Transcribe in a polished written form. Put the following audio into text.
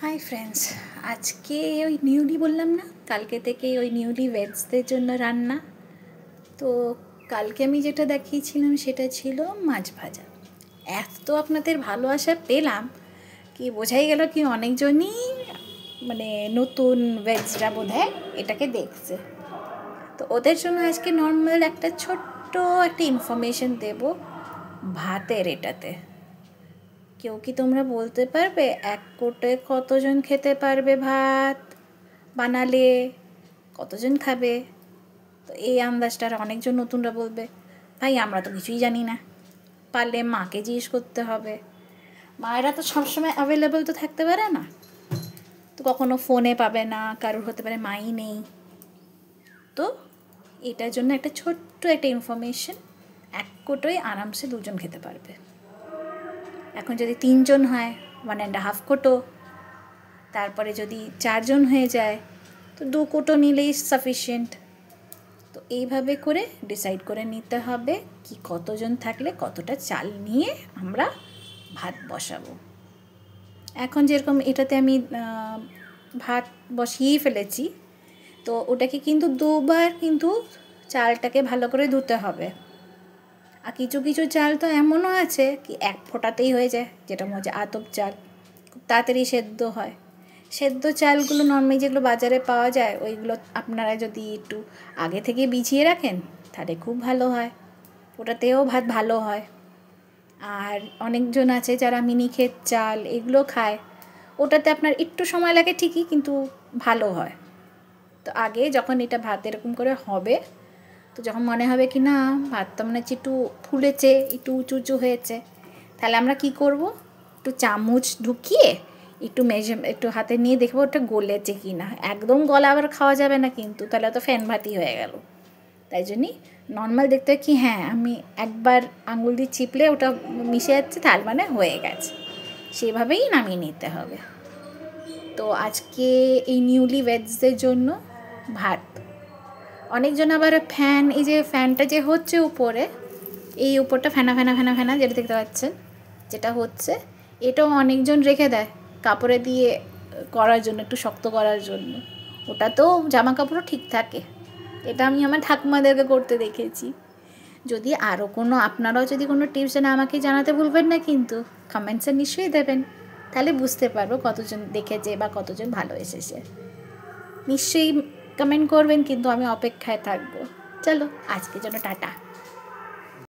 Hi friends, আজকে ওই newly বললাম না, কালকে থেকে ওই নিউলি ভেজদের জন্য রান্না। তো কালকে আমি যেটা দেখিয়েছিলাম সেটা ছিল মাছ ভাজা। এত আপনাদের ভালোবাসা পেলাম কি বোঝাই গেল কি অনেকজনই মানে নতুন ভেজরা বোধহয় এটাকে দেখছে। তো ওদের জন্য আজকে নর্মাল একটা ছোট্ট একটা ইনফরমেশন দেব ভাতের এটাতে। কেউ কি তোমরা বলতে পারবে এক কোটে কতজন খেতে পারবে ভাত বানালে? কতজন খাবে? তো এই আন্দাজটা অনেকজন নতুনরা বলবে, ভাই আমরা তো কিছুই জানি না, পারলে মাকে জিজ্ঞেস করতে হবে। মায়েরা তো সবসময় অ্যাভেলেবল তো থাকতে পারে না, তো কখনো ফোনে পাবে না, কারোর হতে পারে মাই নেই। তো এটার জন্য একটা ছোট্ট একটা ইনফরমেশন, এক কোটোয় আরামসে দুজন খেতে পারবে। এখন যদি 3 জন হয় 1.5 কোটো, তারপরে যদি 4 জন হয়ে যায় তো 2 কোটো নিলেই সাফিসিয়েন্ট। তো এইভাবে করে ডিসাইড করে নিতে হবে কি কতজন থাকলে কতটা চাল নিয়ে আমরা ভাত বসাবো। এখন যেরকম এটাতে আমি ভাত বসিয়েই ফেলেছি, তো ওটাকে কিন্তু 2 বার কিন্তু চালটাকে ভালো করে ধুতে হবে। আর কিছু কিছু চাল তো এমনও আছে কি এক ফোঁটাতেই হয়ে যায়, যেটা মজা আতপ চাল, খুব তাড়াতাড়ি সেদ্ধ হয়। সেদ্ধ চালগুলো নর্মালি যেগুলো বাজারে পাওয়া যায় ওইগুলো আপনারা যদি একটু আগে থেকে ভিজিয়ে রাখেন তাহলে খুব ভালো হয়, ওটাতেও ভাত ভালো হয়। আর অনেকজন আছে যারা মিনিকেট চাল এগুলো খায়, ওটাতে আপনার একটু সময় লাগে ঠিকই, কিন্তু ভালো হয়। তো আগে যখন এটা ভাত এরকম করে হবে, তো যখন মনে হবে কি না ভাতটা মনে হচ্ছে একটু ফুলেছে, একটু উঁচু উঁচু হয়েছে, তাহলে আমরা কি করব, একটু চামচ ঢুকিয়ে একটু হাতে নিয়ে দেখবো ওটা গলেছে কি না। একদম গলা আবার খাওয়া যাবে না কিন্তু, তাহলে তো ফ্যান ভাতই হয়ে গেল। তাই জন্যই নর্মাল দেখতে হয় কি হ্যাঁ আমি একবার আঙুল দিয়ে চিপলে ওটা মিশে যাচ্ছে, তার মানে হয়ে গেছে, সেভাবেই নামিয়ে নিতে হবে। তো আজকে এই নিউলি ভেজদের জন্য ভাত। অনেকজন আবার ফ্যান, এই যে ফ্যানটা যে হচ্ছে উপরে, এই উপরটা ফেনা ফেনা ফেনা ফেনা যেটা দেখতে পাচ্ছেন যেটা হচ্ছে, এটাও অনেকজন রেখে দেয় কাপড়ে দিয়ে করার জন্য, একটু শক্ত করার জন্য। ওটাতেও জামা কাপড়ও ঠিক থাকে। এটা আমি আমার ঠাকুমাদেরকে করতে দেখেছি। যদি আরও কোনো আপনারাও যদি কোনো টিপস জানেন আমাকে জানাতে ভুলবেন না, কিন্তু কমেন্টসে নিশ্চয়ই দেবেন, তাহলে বুঝতে পারবো কতজন দেখেছে বা কতজন ভালো এসেছে। নিশ্চয়ই কমেন্ট করবেন, কিন্তু আমি অপেক্ষায় থাকবো। চলো আজকের জন্য টাটা।